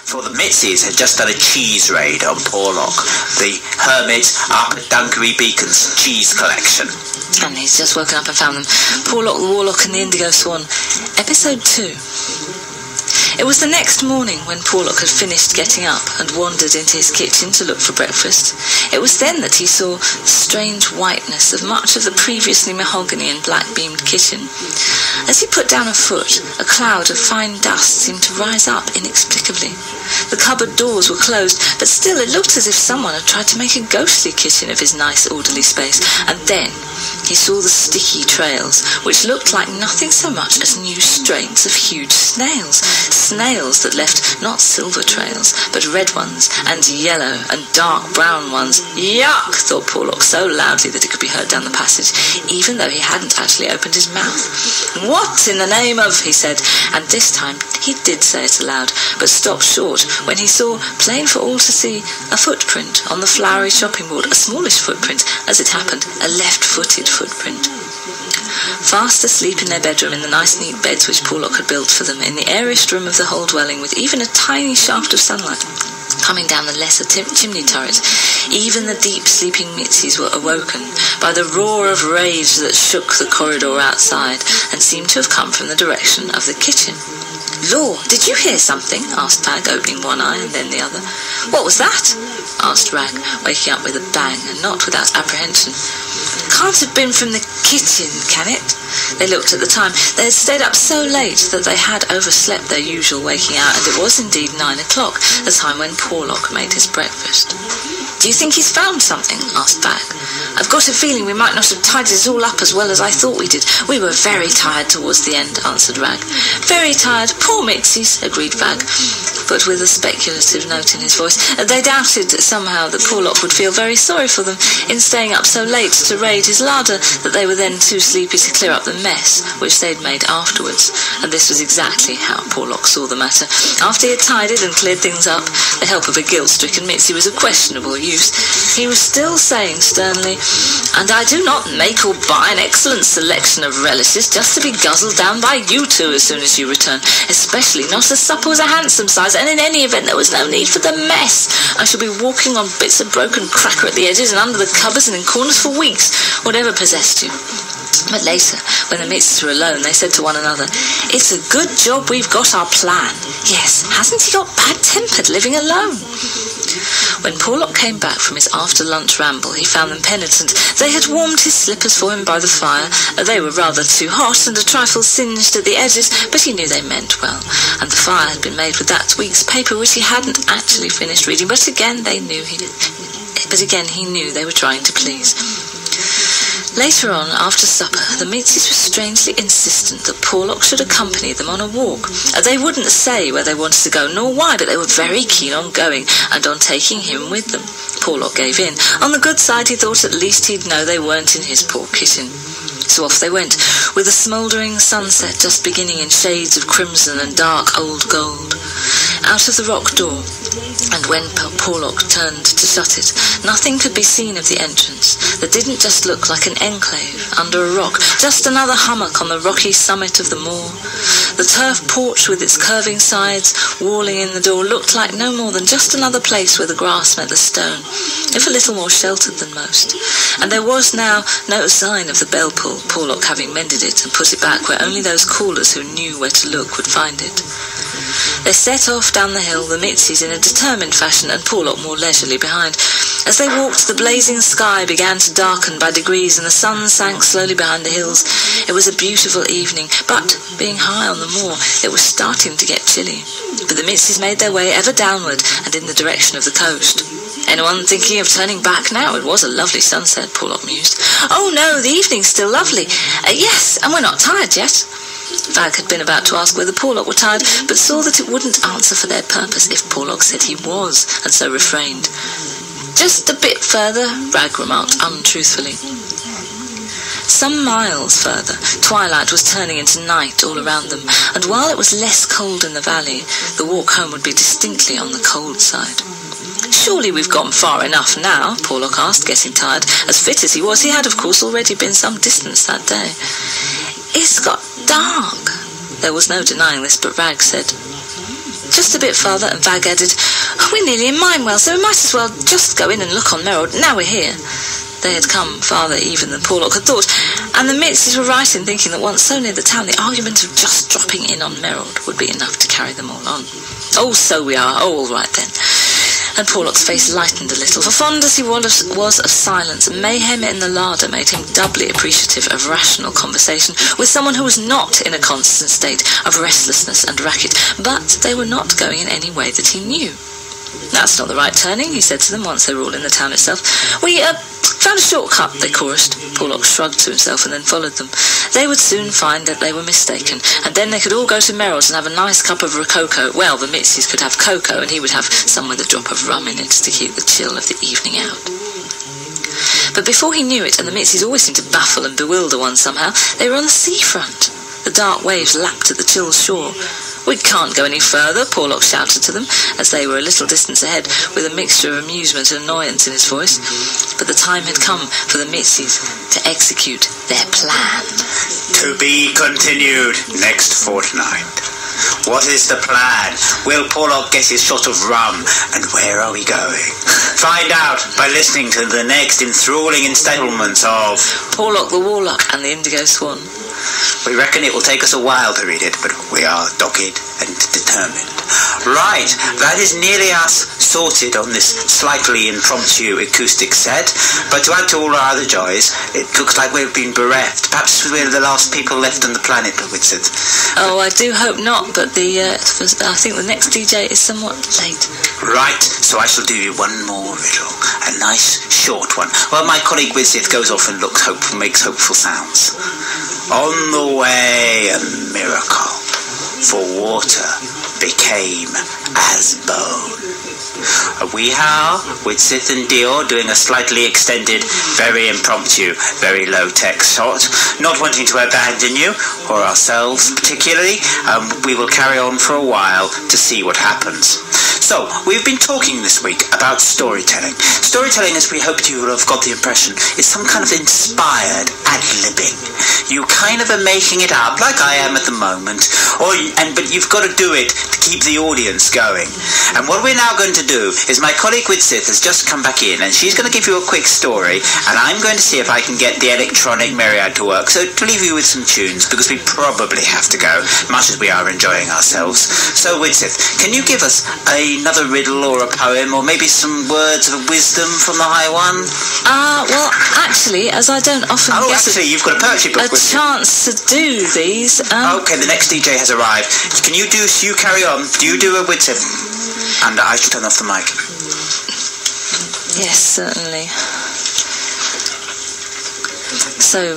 For the Mitzies had just done a cheese raid on Porlock, the hermit up at Dunkery Beacon's cheese collection. And he's just woken up and found them. Porlock the Warlock and the Indigo Swan. Episode 2. It was the next morning when Porlock had finished getting up and wandered into his kitchen to look for breakfast. It was then that he saw the strange whiteness of much of the previously mahogany and black-beamed kitchen. As he put down a foot, a cloud of fine dust seemed to rise up inexplicably. The cupboard doors were closed, but still it looked as if someone had tried to make a ghostly kitchen of his nice orderly space. And then he saw the sticky trails, which looked like nothing so much as new strains of huge snails. Snails that left not silver trails, but red ones, and yellow and dark brown ones. Yuck, thought Porlock so loudly that it could be heard down the passage, even though he hadn't actually opened his mouth. What in the name of, he said, and this time he did say it aloud, but stopped short when he saw, plain for all to see, a footprint on the flowery shopping board, a smallish footprint, as it happened, a left-footed footprint. Fast asleep in their bedroom in the nice neat beds which Porlock had built for them, in the airiest room of the whole dwelling, with even a tiny shaft of sunlight coming down the lesser chimney turret, even the deep sleeping Mitzies were awoken by the roar of rage that shook the corridor outside and seemed to have come from the direction of the kitchen. "Lor, did you hear something?" asked Bag, opening one eye and then the other. "What was that?" asked Rag, waking up with a bang, and not without apprehension. "Can't have been from the kitchen, can it?" They looked at the time. They had stayed up so late that they had overslept their usual waking hour, and it was indeed 9 o'clock, the time when Porlock made his breakfast. "Do you think he's found something?" asked Bag. "I've got a feeling we might not have tidied it all up as well as I thought we did. We were very tired towards the end," answered Rag. "Very tired. Poor Mitzies," agreed Bag, but with a speculative note in his voice. They doubted somehow that Porlock would feel very sorry for them in staying up so late to raid his larder, that they were then too sleepy to clear up the mess which they'd made afterwards. And this was exactly how Porlock saw the matter. After he had tidied and cleared things up, the help of a guilt-stricken Mitzi was of questionable use. He was still saying sternly, "And I do not make or buy an excellent selection of relishes just to be guzzled down by you two as soon as you return, especially not as supper was a handsome size, and in any event there was no need for the mess. I shall be walking on bits of broken cracker at the edges and under the cupboards and in corners for weeks, whatever possessed you." But later, when the Mitzies were alone, they said to one another, "It's a good job we've got our plan. Yes, hasn't he got bad-tempered living alone?" When Porlock came back from his after-lunch ramble, he found them penitent. They had warmed his slippers for him by the fire. They were rather too hot and a trifle singed at the edges, but he knew they meant well, and the fire had been made with that week's paper which he hadn't actually finished reading, but again he knew they were trying to please. Later on, after supper, the Mitzies were strangely insistent that Porlock should accompany them on a walk. They wouldn't say where they wanted to go, nor why, but they were very keen on going, and on taking him with them. Porlock gave in. On the good side, he thought at least he'd know they weren't in his poor kitchen. So off they went, with a smouldering sunset just beginning in shades of crimson and dark old gold. Out of the rock door, and when Porlock turned to shut it, nothing could be seen of the entrance. That didn't just look like an enclave under a rock, just another hummock on the rocky summit of the moor. The turf porch with its curving sides, walling in the door, looked like no more than just another place where the grass met the stone, if a little more sheltered than most. And there was now no sign of the bell pull, Porlock having mended it and put it back where only those callers who knew where to look would find it. They set off down the hill, the Mitzies in a determined fashion, and Porlock more leisurely behind. As they walked, the blazing sky began to darken by degrees, and the sun sank slowly behind the hills. It was a beautiful evening, but, being high on the moor, it was starting to get chilly. But the Mitzies made their way ever downward and in the direction of the coast. "Anyone thinking of turning back now? It was a lovely sunset," Porlock mused. "Oh no, the evening's still lovely. Yes, and we're not tired yet." Vag had been about to ask whether Porlock were tired, but saw that it wouldn't answer for their purpose if Porlock said he was, and so refrained. "Just a bit further," Rag remarked untruthfully. Some miles further, twilight was turning into night all around them, and while it was less cold in the valley, the walk home would be distinctly on the cold side. "Surely we've gone far enough now?" Porlock asked, getting tired. As fit as he was, he had of course already been some distance that day. "It's got dark." There was no denying this, but Rag said, just a bit farther, and Vag added, "We're nearly in Minewell, so we might as well just go in and look on Merrill. Now we're here." They had come farther even than Porlock had thought, and the Mitzies were right in thinking that once so near the town, the argument of just dropping in on Merrill would be enough to carry them all on. "Oh, so we are. Oh, all right then." And Porlock's face lightened a little, for fond as he was of silence, mayhem in the larder made him doubly appreciative of rational conversation with someone who was not in a constant state of restlessness and racket. But they were not going in any way that he knew. "That's not the right turning," he said to them once they were all in the town itself. "We found a shortcut," they chorused. Porlock shrugged to himself and then followed them. They would soon find that they were mistaken, and then they could all go to Merrill's and have a nice cup of rococo. Well, the Mitzies could have cocoa, and he would have some with a drop of rum in it to keep the chill of the evening out. But before he knew it, and the Mitzies always seemed to baffle and bewilder one somehow, they were on the seafront. The dark waves lapped at the chill shore. "We can't go any further," Porlock shouted to them, as they were a little distance ahead, with a mixture of amusement and annoyance in his voice. But the time had come for the Mitzies to execute their plan. To be continued next fortnight. What is the plan? Will Porlock get his shot of rum? And where are we going? Find out by listening to the next enthralling installment of Porlock the Warlock and the Indigo Swan. We reckon it will take us a while to read it, but we are dogged and determined. Right, that is nearly us sorted on this slightly impromptu acoustic set. But to add to all our other joys, it looks like we've been bereft. Perhaps we're the last people left on the planet, Whitsett. Oh, I do hope not, but I think the next DJ is somewhat late. Right, so I shall do you one more riddle. A nice, short one. Well, my colleague Whitsett goes off and makes hopeful sounds. On the way, a miracle, for water became as bone. We are, Whitsett and Dior, doing a slightly extended, very impromptu, very low-tech shot. Not wanting to abandon you, or ourselves particularly, we will carry on for a while to see what happens. So, we've been talking this week about storytelling. Storytelling, as we hoped you will have got the impression, is some kind of inspired ad-libbing. You kind of are making it up, like I am at the moment, but you've got to do it to keep the audience going. And what we're now going to do is my colleague Whitsett has just come back in, and she's going to give you a quick story, and I'm going to see if I can get the electronic myriad to work, so to leave you with some tunes, because we probably have to go, much as we are enjoying ourselves. So Whitsett, can you give us another riddle or a poem, or maybe some words of wisdom from the High One? Well, actually, as I don't often get you've got a poetry book with chance to do these. Okay, the next DJ has arrived. Can you carry on? Do you do a Whitsett? And I should turn off the mic. Yes, certainly. So,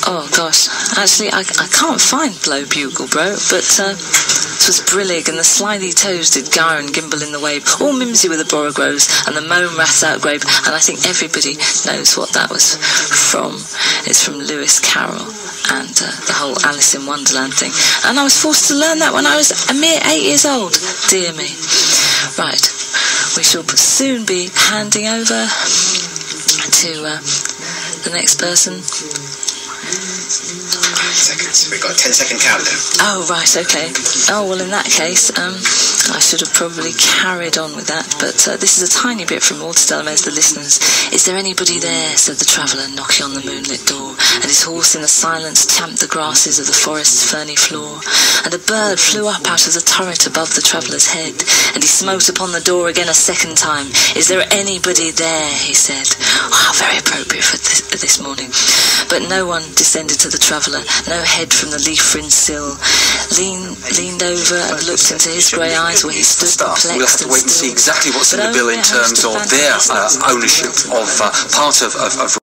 oh gosh, actually I can't find Blow Bugle Bro, but it was brillig, and the slithy toes did gyre and gimble in the wave, all mimsy with the borogroves, and the moan rats out grave, and I think everybody knows what that was from. It's from Lewis Carroll, and the whole Alice in Wonderland thing, and I was forced to learn that when I was a mere 8 years old. Dear me. Right, we shall soon be handing over to the next person. Seconds. We've got a 10-second countdown. Oh, right, okay. Oh, well, in that case, I should have probably carried on with that, but this is a tiny bit from Waterdelamaze, the listeners. "Is there anybody there?" said the traveller, knocking on the moonlit door, and his horse in the silence champed the grasses of the forest's ferny floor. And a bird flew up out of the turret above the traveller's head, and he smote upon the door again a second time. "Is there anybody there?" he said. Oh, how very appropriate for this morning. But no one descended to the traveller, no head from the leaf-fringed sill leaned over and looked into his grey eyes where he stood perplexed. We'll have to wait and see exactly what's in the bill in terms of their ownership of part of